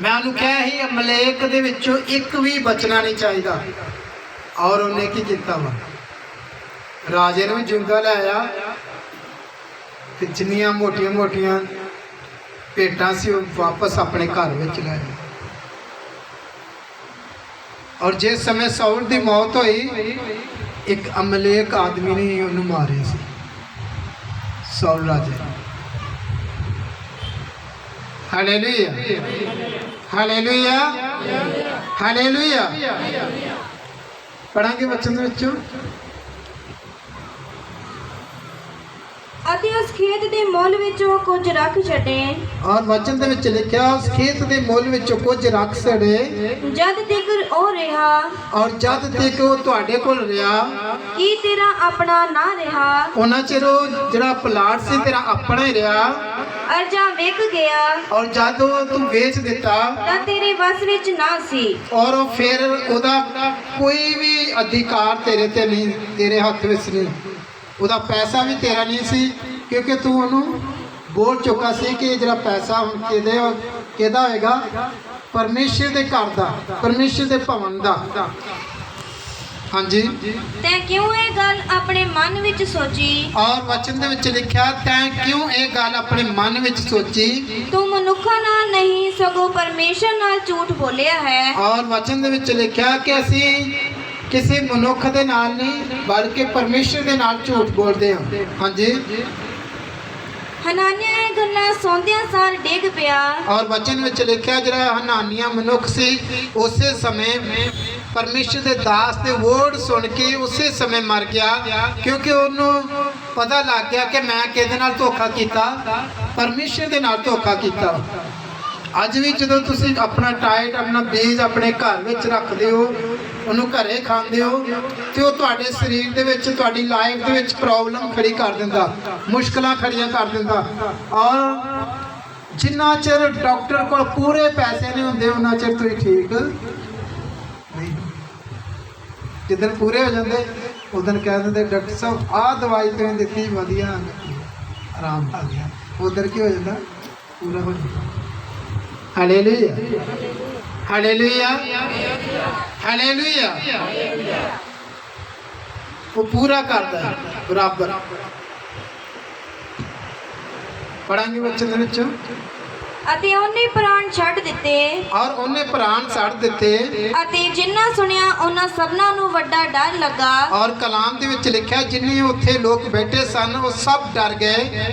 ਮੈਂ ਉਹਨੂੰ ਕਿਹਾ ਸੀ ਅਮਲੇਕ ਦੇ ਵਿੱਚੋਂ ਇੱਕ ਵੀ ਬਚਣਾ ਨਹੀਂ ਚਾਹੀਦਾ, ਔਰ ਉਹਨੇ ਕੀ ਕੀਤਾ ਵਾ? ਰਾਜੇ ਨੂੰ ਜੁੰਗਾ ਲਾਇਆ ਤੇ ਜਿੰਨੀਆਂ ਮੋਟੀਆਂ ਮੋਟੀਆਂ ਭੇਟਾਂ ਸੀ ਉਹ ਵਾਪਸ ਆਪਣੇ ਘਰ ਵਿੱਚ ਲੈ ਆਇਆ। ਔਰ ਜਿਸ ਸਮੇਂ ਸਾਊਲ ਦੀ ਮੌਤ ਹੋਈ, ਇੱਕ ਅਮਲੇਕ ਆਦਮੀ ਨੇ ਉਹਨੂੰ ਮਾਰਿਆ ਸੀ, ਸਾਊਲ ਰਾਜੇ। Hallelujah, hallelujah, hallelujah. ਪੜਾਂਗੇ ਵਚਨ ਦੇ ਵਿੱਚੋਂ। ਅਤੇ ਉਸ ਖੇਤ ਦੇ ਮੁੱਲ ਵਿੱਚੋਂ ਕੁਝ ਰੱਖ ਛੱਡੇ। ਔਰ ਵਚਨ ਦੇ ਵਿੱਚ ਲਿਖਿਆ ਉਸ ਖੇਤ ਦੇ ਮੁੱਲ ਵਿੱਚੋਂ ਕੁਝ ਰੱਖ ਛੱਡੇ, ਜਦ ਤੱਕ ਉਹ ਰਿਹਾ, ਔਰ ਜਦ ਤੱਕ ਉਹ ਤੁਹਾਡੇ ਕੋਲ ਰਿਹਾ, ਕੀ ਤੇਰਾ ਆਪਣਾ ਨਾ ਰਿਹਾ, ਉਹਨਾਂ ਚਿਰ ਉਹ ਜਿਹੜਾ ਪਲਾਟ ਸੀ ਤੇਰਾ ਆਪਣਾ ਹੀ ਰਿਹਾ। ਅਰ ਜਾਂ ਵਿਕ ਗਿਆ, ਔਰ ਜਦ ਉਹ ਤੂੰ ਵੇਚ ਦਿੱਤਾ, ਤਾਂ ਤੇਰੇ ਵੱਸ ਵਿੱਚ ਨਾ ਸੀ, ਔਰ ਉਹ ਫਿਰ ਉਹਦਾ ਕੋਈ ਵੀ ਅਧਿਕਾਰ ਤੇਰੇ ਤੇ ਨਹੀਂ, ਤੇਰੇ ਹੱਥ ਵਿੱਚ ਨਹੀਂ, ਉਹਦਾ ਪੈਸਾ ਵੀ ਤੇਰਾ ਨਹੀਂ ਸੀ, ਕਿਉਂਕਿ ਤੂੰ ਉਹਨੂੰ ਬੋਲ ਚੁੱਕਾ ਸੀ ਕਿ ਜਿਹੜਾ ਪੈਸਾ ਹੁਣ ਕਿਹਦਾ ਹੋਏਗਾ? ਪਰਮੇਸ਼ਰ ਦੇ ਘਰ ਦਾ, ਪਰਮੇਸ਼ਰ ਦੇ ਭਵਨ ਦਾ। ਹਾਂਜੀ। ਤੈਂ ਕਿਉਂ ਇਹ ਗੱਲ ਆਪਣੇ ਮਨ ਵਿੱਚ ਸੋਚੀ? ਔਰ ਵਚਨ ਦੇ ਵਿੱਚ ਲਿਖਿਆ, ਤੈਂ ਕਿਉਂ ਇਹ ਗੱਲ ਆਪਣੇ ਮਨ ਵਿੱਚ ਸੋਚੀ? ਤੂੰ ਮਨੁੱਖਾਂ ਨਾਲ ਨਹੀਂ ਸਗੋਂ ਪਰਮੇਸ਼ਰ ਨਾਲ ਝੂਠ ਬੋਲਿਆ ਹੈ। ਔਰ ਵਚਨ ਦੇ ਵਿੱਚ ਲਿਖਿਆ ਕਿ ਅਸੀਂ ਕਿਸੇ ਮਨੁੱਖ ਦੇ ਨਾਲ ਨਹੀਂ ਬਲਕਿ ਪਰਮੇਸ਼ਰ ਦੇ ਨਾਲ ਝੂਠ ਬੋਲਦੇ ਹਾਂ। ਹਾਂਜੀ। ਹਨਾਨਿਆ ਇਹ ਗੱਲਾਂ ਸੁਣਦਿਆਂ ਸਾਰ ਡਿੱਗ ਪਿਆ। ਔਰ ਵਚਨ ਵਿੱਚ ਲਿਖਿਆ ਜਿਹੜਾ ਹਨਾਨੀਆ ਮਨੁੱਖ ਸੀ ਉਸੇ ਸਮੇਂ ਪਰਮੇਸ਼ਰ ਦੇ ਦਾਸ ਦੇ ਵਰਡ ਸੁਣ ਕੇ ਉਸੇ ਸਮੇਂ ਮਰ ਗਿਆ, ਕਿਉਂਕਿ ਉਹਨੂੰ ਪਤਾ ਲੱਗ ਗਿਆ ਕਿ ਮੈਂ ਕਿਹਦੇ ਨਾਲ ਧੋਖਾ ਕੀਤਾ? ਪਰਮੇਸ਼ਰ ਦੇ ਨਾਲ ਧੋਖਾ ਕੀਤਾ। ਅੱਜ ਵੀ ਜਦੋਂ ਤੁਸੀਂ ਆਪਣਾ ਟਾਈਟ, ਆਪਣਾ ਬੀਜ ਆਪਣੇ ਘਰ ਵਿੱਚ ਰੱਖਦੇ ਹੋ, ਉਹਨੂੰ ਘਰੇ ਖਾਂਦੇ ਹੋ, ਤੇ ਉਹ ਤੁਹਾਡੇ ਸਰੀਰ ਦੇ ਵਿੱਚ, ਤੁਹਾਡੀ ਲਾਈਫ ਦੇ ਵਿੱਚ ਪ੍ਰੋਬਲਮ ਖੜੀ ਕਰ ਦਿੰਦਾ, ਮੁਸ਼ਕਲਾਂ ਖੜੀਆਂ ਕਰ ਦਿੰਦਾ। ਔਰ ਜਿੰਨਾ ਚਿਰ ਡਾਕਟਰ ਕੋਲ ਪੂਰੇ ਪੈਸੇ ਨਹੀਂ ਹੁੰਦੇ ਉਹਨਾਂ ਚਿਰ ਤੁਸੀਂ ਠੀਕ ਨਹੀਂ। ਜਿੱਦਣ ਪੂਰੇ ਹੋ ਜਾਂਦੇ ਉਦੋਂ ਕਹਿ ਦਿੰਦੇ ਡਾਕਟਰ ਸਾਹਿਬ ਆਹ ਦਵਾਈ ਤੁਸੀਂ ਦਿੱਤੀ ਵਧੀਆ ਆਰਾਮ ਆ ਗਿਆ, ਉਧਰ ਕੀ ਹੋ ਜਾਂਦਾ? ਪੂਰਾ ਹੋ ਜਾਂਦਾ। Hallelujah, hallelujah, hallelujah. ਉਹ ਪੂਰਾ ਕਰਦਾ ਹੈ ਬਰਾਬਰ। ਪੜਾਂਗੇ ਬੱਚਨ ਦੇ ਵਿੱਚ। ਅਤੇ ਉਹਨੇ ਪ੍ਰਾਣ ਛੱਡ ਦਿੱਤੇ, ਔਰ ਉਹਨੇ ਪ੍ਰਾਣ ਛੱਡ ਦਿੱਤੇ, ਅਤੇ ਜਿੰਨਾ ਸੁਣਿਆ ਉਹਨਾਂ ਸਭਨਾਂ ਨੂੰ ਵੱਡਾ ਡਰ ਲੱਗਾ। ਔਰ ਕਲਾਮ ਦੇ ਵਿੱਚ ਲਿਖਿਆ ਜਿੰਨੇ ਉੱਥੇ ਲੋਕ ਬੈਠੇ ਸਨ ਉਹ ਸਭ ਡਰ ਗਏ।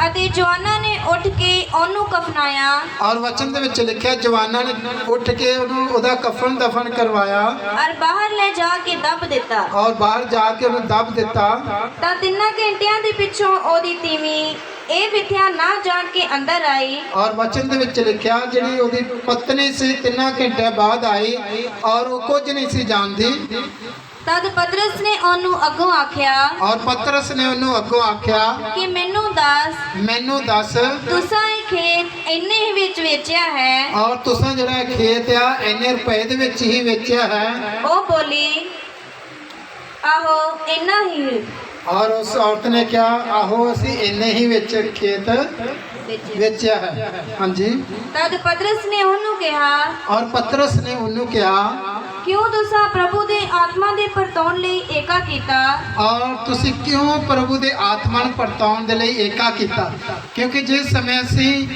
ਅਤੇ ਜਵਾਨਾਂ ਨੇ ਉੱਠ ਕੇ ਉਹਨੂੰ ਕਫਨਾਇਆ। ਔਰ ਵਚਨ ਦੇ ਵਿੱਚ ਲਿਖਿਆ ਜਵਾਨਾਂ ਨੇ ਉੱਠ ਕੇ ਉਹਨੂੰ ਉਹਦਾ ਕਫਨ ਦਫਨ ਕਰਵਾਇਆ, ਔਰ ਬਾਹਰ ਲੈ ਜਾ ਕੇ ਦੱਬ ਦਿੱਤਾ। ਔਰ ਬਾਹਰ ਜਾ ਕੇ ਉਹਨੂੰ ਦੱਬ ਦਿੱਤਾ। ਤਾਂ 3 ਘੰਟਿਆਂ ਦੇ ਪਿੱਛੋਂ ਉਹਦੀ ਤੀਵੀਂ ਇਹ ਵਿਥਿਆ ਨਾ ਜਾਣ ਕੇ ਅੰਦਰ ਆਈ। ਔਰ ਵਚਨ ਦੇ ਵਿੱਚ ਲਿਖਿਆ ਜਿਹੜੀ ਉਹਦੀ ਪਤਨੀ ਸੀ 3 ਘੰਟੇ ਬਾਅਦ ਆਈ ਔਰ ਉਹ ਕੁਝ ਨਹੀਂ ਸੀ ਜਾਣਦੀ। ਤਦ ਪਤਰਸ ਨੇ ਉਹਨੂੰ ਅੱਗੋਂ ਆਖਿਆ ਔਰ ਪਤਰਸ ਨੇ ਉਹਨੂੰ ਅੱਗੋਂ ਆਖਿਆ ਕਿ ਮੈਨੂੰ ਦੱਸ ਤੁਸਾਂ ਇਹ ਖੇਤ ਇੰਨੇ ਹੀ ਵਿੱਚ ਵੇਚਿਆ ਹੈ। ਔਰ ਤੁਸਾਂ ਜਿਹੜਾ ਇਹ ਖੇਤ ਆ ਇੰਨੇ ਰੁਪਏ ਦੇ ਵਿੱਚ ਹੀ ਵੇਚਿਆ ਹੈ। ਉਹ ਬੋਲੀ ਆਹੋ ਇੰਨਾ ਹੀ ਔਰ ਉਸ ਔਰਤ ਨੇ ਕਿਹਾ ਆਹੋ ਅਸੀਂ ਇੰਨੇ ਹੀ ਵਿੱਚ ਖੇਤ ਵੇਚਿਆ ਹੈ। ਹਾਂਜੀ। ਤਦ ਪਤਰਸ ਨੇ ਉਹਨੂੰ ਕਿਹਾ ਔਰ ਪਤਰਸ ਨੇ ਉਹਨੂੰ ਕਿਹਾ ਕਿਉਂ ਤੁਸਾਂ ਪ੍ਰਭੂ ਦੇ ਆਤਮਾ ਦੇ ਪਰਤਾਉਣ ਲਈ ਏਕਾ ਕੀਤਾ। ਔਰ ਤੁਸੀਂ ਕਿਉਂ ਪ੍ਰਭੂ ਦੇ ਆਤਮਾ ਨੂੰ ਪਰਤਾਉਣ ਦੇ ਲਈ ਏਕਾ ਕੀਤਾ? ਕਿਉਂਕਿ ਜਿਸ ਸਮੇਂ ਅਸੀਂ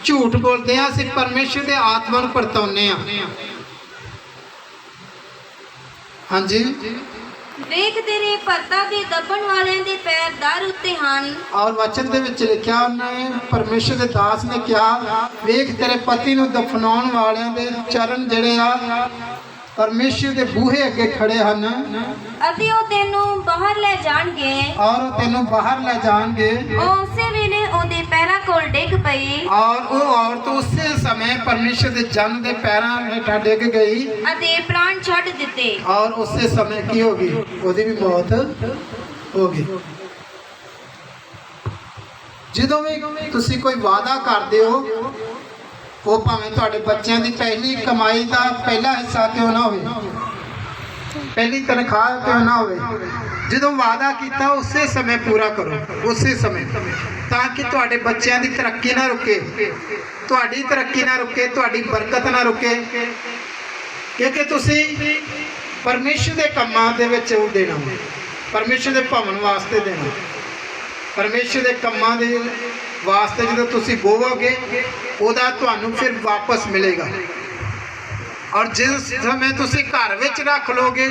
ਝੂਠ ਬੋਲਦੇ ਆ ਅਸੀਂ ਪਰਮੇਸ਼ਰ ਦੇ ਆਤਮਾ ਨੂੰ ਪਰਤਾਉਂਦੇ ਆ। ਹਾਂਜੀ। ਵੇਖ ਤੇਰੇ ਭਰਤਾ ਦੇ ਦੱਬਣ ਵਾਲਿਆਂ ਦੇ ਪੈਰ ਦਰ ਉੱਤੇ ਹਨ। ਔਰ ਵਚਨ ਦੇ ਵਿੱਚ ਲਿਖਿਆ ਉਹਨੇ ਪਰਮੇਸ਼ਰ ਦੇ ਦਾਸ ਨੇ ਕਿਹਾ ਵੇਖ ਤੇਰੇ ਪਤੀ ਨੂੰ ਦਫਨਾਉਣ ਵਾਲਿਆਂ ਦੇ ਚਰਨ ਜਿਹੜੇ ਆ ਪਰਮੇਸ਼ਰ ਦੇ ਬੂਹੇ ਅੱਗੇ ਖੜੇ ਹਨ ਅਤੇ ਉਹ ਤੈਨੂੰ ਬਾਹਰ ਲੈ ਜਾਣਗੇ। ਔਰ ਉਹ ਤੈਨੂੰ ਬਾਹਰ ਲੈ ਜਾਣਗੇ। ਉਹ ਉਸੇ ਵੇਲੇ ਉਹਦੇ ਪੈਰਾਂ ਕੋਲ ਡਿੱਗ ਪਈ ਔਰ ਉਹ ਔਰਤ ਉਸੇ ਸਮੇਂ ਪਰਮੇਸ਼ਰ ਦੇ ਜਨ ਦੇ ਪੈਰਾਂ ਹੇਠਾਂ ਡਿੱਗ ਗਈ ਅਤੇ ਪ੍ਰਾਣ ਛੱਡ ਦਿੱਤੇ। ਔਰ ਉਸੇ ਸਮੇਂ ਕੀ ਹੋ ਗਈ? ਉਹਦੀ ਵੀ ਮੌਤ ਹੋ ਗਈ। ਜਦੋਂ ਵੀ ਤੁਸੀਂ ਕੋਈ ਵਾਅਦਾ ਕਰਦੇ ਹੋ ਉਹ ਭਾਵੇਂ ਤੁਹਾਡੇ ਬੱਚਿਆਂ ਦੀ ਪਹਿਲੀ ਕਮਾਈ ਦਾ ਪਹਿਲਾ ਹਿੱਸਾ ਕਿਉਂ ਨਾ ਹੋਵੇ, ਪਹਿਲੀ ਤਨਖਾਹ ਕਿਉਂ ਨਾ ਹੋਵੇ, ਜਦੋਂ ਵਾਅਦਾ ਕੀਤਾ ਉਸੇ ਸਮੇਂ ਪੂਰਾ ਕਰੋ, ਉਸੇ ਸਮੇਂ, ਤਾਂ ਕਿ ਤੁਹਾਡੇ ਬੱਚਿਆਂ ਦੀ ਤਰੱਕੀ ਨਾ ਰੁਕੇ, ਤੁਹਾਡੀ ਤਰੱਕੀ ਨਾ ਰੁਕੇ, ਤੁਹਾਡੀ ਬਰਕਤ ਨਾ ਰੁਕੇ। ਕਿਉਂਕਿ ਤੁਸੀਂ ਪਰਮੇਸ਼ਰ ਦੇ ਕੰਮਾਂ ਦੇ ਵਿੱਚ ਉਹ ਦੇਣਾ, ਪਰਮੇਸ਼ਰ ਦੇ ਭਵਨ ਵਾਸਤੇ ਦੇਣਾ, ਪਰਮੇਸ਼ਰ ਦੇ ਕੰਮਾਂ ਦੇ ਵਾਸਤੇ ਜਦੋਂ ਤੁਸੀਂ ਬੋਵੋਗੇ ਉਹਦਾ ਤੁਹਾਨੂੰ ਫਿਰ ਵਾਪਸ ਮਿਲੇਗਾ। ਔਰ ਜਿਸ ਸਮੇਂ ਤੁਸੀਂ ਘਰ ਵਿੱਚ ਰੱਖ ਲੋਗੇ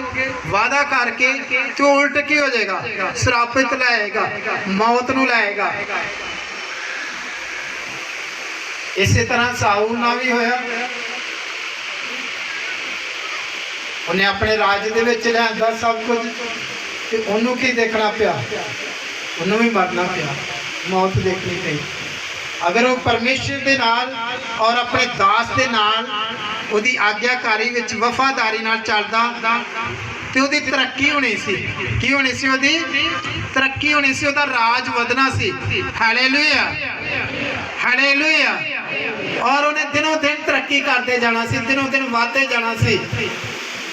ਵਾਅਦਾ ਕਰਕੇ ਤੇ ਉਲਟ ਕੀ ਹੋ ਜਾਏਗਾ? ਸਰਾਪਿਤ ਲਾਏਗਾ, ਮੌਤ ਨੂੰ ਲਾਏਗਾ। ਇਸੇ ਤਰ੍ਹਾਂ ਸਾਊਲ ਨਾਲ ਵੀ ਹੋਇਆ। ਉਹਨੇ ਆਪਣੇ ਰਾਜ ਦੇ ਵਿੱਚ ਲਿਆਂਦਾ ਸਭ ਕੁਝ ਤੇ ਉਹਨੂੰ ਕੀ ਦੇਖਣਾ ਪਿਆ? ਉਹਨੂੰ ਵੀ ਮਰਨਾ ਪਿਆ, ਮੌਤ ਦੇਖਣੀ ਪਈ। ਅਗਰ ਉਹ ਪਰਮੇਸ਼ਰ ਦੇ ਨਾਲ ਔਰ ਆਪਣੇ ਦਾਸ ਦੇ ਨਾਲ ਉਹਦੀ ਆਗਿਆਕਾਰੀ ਵਿੱਚ ਵਫਾਦਾਰੀ ਨਾਲ ਚੱਲਦਾ ਤੇ ਉਹਦੀ ਤਰੱਕੀ ਹੋਣੀ ਸੀ। ਕੀ ਹੋਣੀ ਸੀ? ਉਹਦੀ ਤਰੱਕੀ ਹੋਣੀ ਸੀ, ਉਹਦਾ ਰਾਜ ਵਧਣਾ ਸੀ। Hallelujah, hallelujah. ਔਰ ਉਹਨੇ ਦਿਨੋਂ ਦਿਨ ਤਰੱਕੀ ਕਰਦੇ ਜਾਣਾ ਸੀ, ਦਿਨੋਂ ਦਿਨ ਵਧਦੇ ਜਾਣਾ ਸੀ।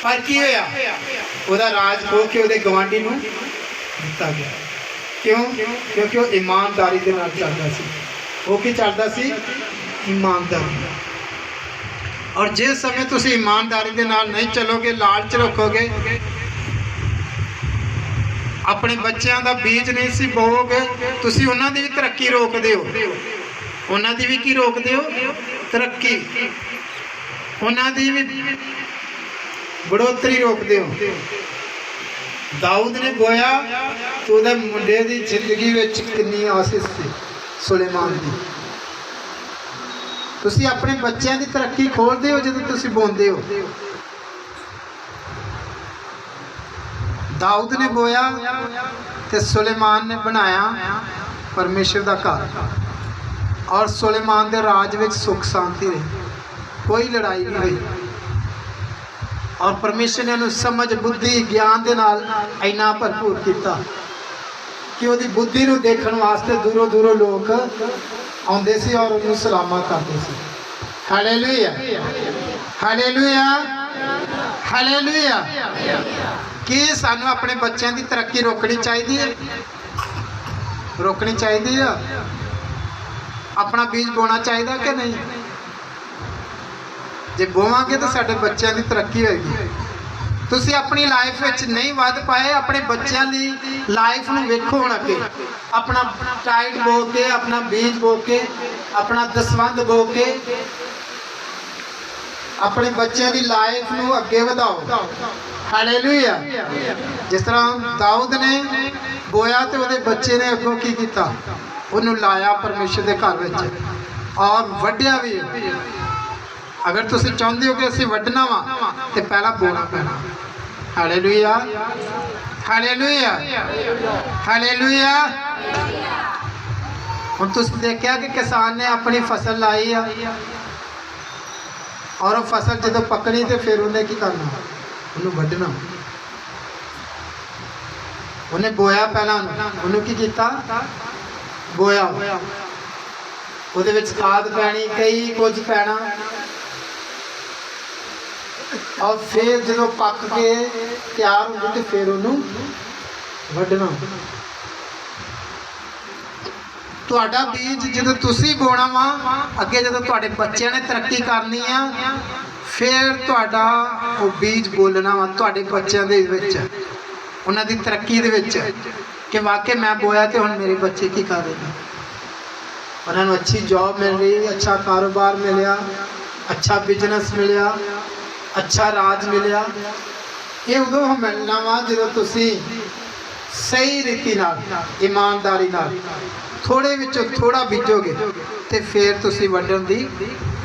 ਪਰ ਕੀ ਹੋਇਆ? ਉਹਦਾ ਰਾਜ ਖੋ ਕੇ ਉਹਦੇ ਗਵਾਂਢੀ ਨੂੰ ਦਿੱਤਾ ਗਿਆ। ਕਿਉਂ? ਕਿਉਂਕਿ ਉਹ ਇਮਾਨਦਾਰੀ ਦੇ ਨਾਲ ਚੱਲਦਾ ਸੀ। ਉਹ ਕੀ ਚੱਲਦਾ ਸੀ? ਇਮਾਨਦਾਰੀ। ਔਰ ਜਿਸ ਸਮੇਂ ਤੁਸੀਂ ਇਮਾਨਦਾਰੀ ਦੇ ਨਾਲ ਨਹੀਂ ਚੱਲੋਗੇ, ਲਾਲਚ ਰੱਖੋਗੇ, ਆਪਣੇ ਬੱਚਿਆਂ ਦਾ ਬੀਜ ਨਹੀਂ ਸੀ ਬੋਓਗੇ, ਤੁਸੀਂ ਉਹਨਾਂ ਦੀ ਵੀ ਤਰੱਕੀ ਰੋਕਦੇ ਹੋ। ਉਹਨਾਂ ਦੀ ਵੀ ਕੀ ਰੋਕਦੇ ਹੋ? ਤਰੱਕੀ। ਉਹਨਾਂ ਦੀ ਵੀ ਬੜੋਤਰੀ ਰੋਕਦੇ ਹੋ। ਦਾਊਦ ਨੇ ਬੋਇਆ ਤੇ ਉਹਦੇ ਮੁੰਡੇ ਦੀ ਜ਼ਿੰਦਗੀ ਵਿੱਚ ਕਿੰਨੀ ਆਸੀਸ ਸੀ, ਸੁਲੇਮਾਨ ਦੀ। ਤੁਸੀਂ ਆਪਣੇ ਬੱਚਿਆਂ ਦੀ ਤਰੱਕੀ ਖੋਲਦੇ ਹੋ ਜਦੋਂ ਤੁਸੀਂ ਬੋਂਦੇ ਹੋ। ਦਾਊਦ ਨੇ ਬੋਇਆ ਤੇ ਸੁਲੇਮਾਨ ਨੇ ਬਣਾਇਆ ਪਰਮੇਸ਼ਰ ਦਾ ਘਰ। ਔਰ ਸੁਲੇਮਾਨ ਦੇ ਰਾਜ ਵਿੱਚ ਸੁੱਖ ਸ਼ਾਂਤੀ ਰਹੀ, ਕੋਈ ਲੜਾਈ ਨਹੀਂ ਹੋਈ। ਔਰ ਪਰਮੇਸ਼ਰ ਨੇ ਉਹਨੂੰ ਸਮਝ, ਬੁੱਧੀ, ਗਿਆਨ ਦੇ ਨਾਲ ਇੰਨਾ ਭਰਪੂਰ ਕੀਤਾ ਕਿ ਉਹਦੀ ਬੁੱਧੀ ਨੂੰ ਦੇਖਣ ਵਾਸਤੇ ਦੂਰੋਂ ਦੂਰੋਂ ਲੋਕ ਆਉਂਦੇ ਸੀ ਔਰ ਉਹਨੂੰ ਸਲਾਮਾਂ ਕਰਦੇ ਸੀ। Hallelujah, hallelujah, hallelujah. ਕੀ ਸਾਨੂੰ ਆਪਣੇ ਬੱਚਿਆਂ ਦੀ ਤਰੱਕੀ ਰੋਕਣੀ ਚਾਹੀਦੀ ਹੈ? ਰੋਕਣੀ ਚਾਹੀਦੀ ਆ? ਆਪਣਾ ਬੀਜ ਬੋਣਾ ਚਾਹੀਦਾ ਕਿ ਨਹੀਂ? ਜੇ ਬੋਵਾਂਗੇ ਤਾਂ ਸਾਡੇ ਬੱਚਿਆਂ ਦੀ ਤਰੱਕੀ ਹੋਏਗੀ। ਤੁਸੀਂ ਆਪਣੀ ਲਾਈਫ ਵਿੱਚ ਨਹੀਂ ਵੱਧ ਪਾਏ, ਆਪਣੇ ਬੱਚਿਆਂ ਦੀ ਲਾਈਫ ਨੂੰ ਵੇਖੋ ਹੁਣ ਅੱਗੇ। ਆਪਣਾ ਟਾਈਟ ਬੋ ਕੇ, ਆਪਣਾ ਬੀਜ ਬੋ ਕੇ, ਆਪਣਾ ਦਸਵੰਧ ਬੋ ਕੇ ਆਪਣੇ ਬੱਚਿਆਂ ਦੀ ਲਾਈਫ ਨੂੰ ਅੱਗੇ ਵਧਾਓ। ਹਾਲੇਲੂਇਆ। ਜਿਸ ਤਰ੍ਹਾਂ ਦਾਊਦ ਨੇ ਬੋਇਆ ਤੇ ਉਹਦੇ ਬੱਚੇ ਨੇ ਅੱਗੋਂ ਕੀ ਕੀਤਾ? ਉਹਨੂੰ ਲਾਇਆ ਪਰਮੇਸ਼ਰ ਦੇ ਘਰ ਵਿੱਚ ਔਰ ਵੱਢਿਆ ਵੀ। ਅਗਰ ਤੁਸੀਂ ਚਾਹੁੰਦੇ ਹੋ ਕਿ ਅਸੀਂ ਵੱਢਣਾ ਵਾ ਤੇ ਪਹਿਲਾਂ ਬੋਣਾ ਪੈਣਾ। Hallelujah, hallelujah, hallelujah. ਹੁਣ ਤੁਸੀਂ ਦੇਖਿਆ ਕਿ ਕਿਸਾਨ ਨੇ ਆਪਣੀ ਫਸਲ ਲਾਈ ਆ ਔਰ ਉਹ ਫਸਲ ਜਦੋਂ ਪੱਕਣੀ ਤੇ ਫਿਰ ਉਹਨੇ ਕੀ ਕਰਨਾ, ਉਹਨੂੰ ਵੱਢਣਾ। ਉਹਨੇ ਬੋਇਆ, ਪਹਿਲਾਂ ਉਹਨੂੰ ਕੀ ਕੀਤਾ, ਬੋਇਆ। ਉਹਦੇ ਵਿੱਚ ਖਾਦ ਪੈਣੀ, ਕਈ ਕੁਝ ਪੈਣਾ, ਔਰ ਫਿਰ ਜਦੋਂ ਪੱਕ ਕੇ ਤਿਆਰ ਹੁੰਦੀ ਤੇ ਫਿਰ ਉਹਨੂੰ ਵੱਢਣਾ। ਤੁਹਾਡਾ ਬੀਜ ਜਦੋਂ ਤੁਸੀਂ ਬੋਣਾ ਵਾ, ਅੱਗੇ ਜਦੋਂ ਤੁਹਾਡੇ ਬੱਚਿਆਂ ਨੇ ਤਰੱਕੀ ਕਰਨੀ ਆ, ਫਿਰ ਤੁਹਾਡਾ ਉਹ ਬੀਜ ਬੋਲਣਾ ਵਾ ਤੁਹਾਡੇ ਬੱਚਿਆਂ ਦੇ ਵਿੱਚ, ਉਹਨਾਂ ਦੀ ਤਰੱਕੀ ਦੇ ਵਿੱਚ, ਕਿ ਵਾਕਈ ਮੈਂ ਬੋਇਆ ਤੇ ਹੁਣ ਮੇਰੇ ਬੱਚੇ ਕੀ ਕਰ ਰਹੇ ਨੇ, ਉਹਨਾਂ ਨੂੰ ਅੱਛੀ ਜੌਬ ਮਿਲ ਰਹੀ, ਅੱਛਾ ਕਾਰੋਬਾਰ ਮਿਲਿਆ, ਅੱਛਾ ਬਿਜ਼ਨਸ ਮਿਲਿਆ, ਅੱਛਾ ਰਾਜ ਮਿਲਿਆ। ਇਹ ਉਦੋਂ ਮਿਲਣਾ ਵਾ ਜਦੋਂ ਤੁਸੀਂ ਸਹੀ ਰੀਤੀ ਨਾਲ, ਇਮਾਨਦਾਰੀ ਨਾਲ ਥੋੜੇ ਵਿੱਚੋਂ ਥੋੜਾ ਬੀਜੋਗੇ ਤੇ ਫਿਰ ਤੁਸੀਂ ਵੱਢਣ ਦੀ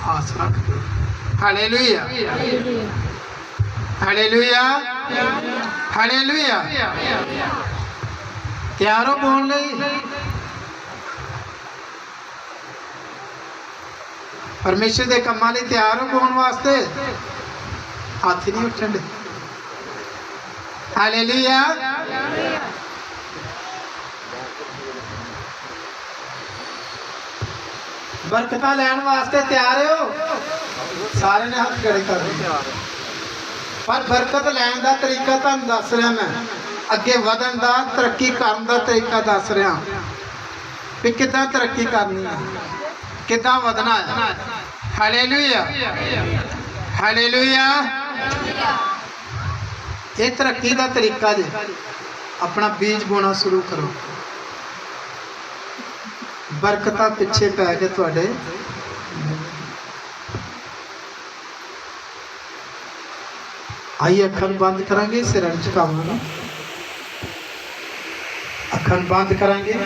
ਆਸ ਰੱਖਦੇ। Hallelujah, hallelujah, hallelujah. ਤਿਆਰ ਹੋ ਬੋਲਣ ਲਈ? ਪਰਮੇਸ਼ਰ ਦੇ ਕੰਮਾਂ ਲਈ ਤਿਆਰ ਹੋ ਬੋਲਣ ਵਾਸਤੇ? ਹੱਥ ਨਹੀਂ ਉੱਠਣ ਦੇ। ਹਾਲੇਲੂਇਆ। ਬਰਕਤਾਂ ਲੈਣ ਵਾਸਤੇ ਤਿਆਰ ਹੋ? ਸਾਰੇ ਨੇ ਹੱਥ ਖੜੇ ਕਰ ਦਿੱਤੇ। ਪਰ ਬਰਕਤ ਲੈਣ ਦਾ ਤਰੀਕਾ ਤੁਹਾਨੂੰ ਦੱਸ ਰਿਹਾ ਮੈਂ, ਅੱਗੇ ਵਧਣ ਦਾ, ਤਰੱਕੀ ਕਰਨ ਦਾ ਤਰੀਕਾ ਦੱਸ ਰਿਹਾ ਵੀ ਕਿੱਦਾਂ ਤਰੱਕੀ ਕਰਨੀ ਹੈ, ਕਿੱਦਾਂ ਵਧਣਾ ਹੈ। Hallelujah, hallelujah. ਇਹ ਤਰੱਕੀ ਦਾ ਤਰੀਕਾ ਜੇ। ਆਪਣਾ ਬੀਜ ਬੋਣਾ ਸ਼ੁਰੂ ਕਰੋ, ਬਰਕਤਾਂ ਪਿੱਛੇ ਪੈ ਕੇ ਤੁਹਾਡੇ। ਆइए अखन बंद करांगे, सिर झुकावांगे, अखन बंद करांगे।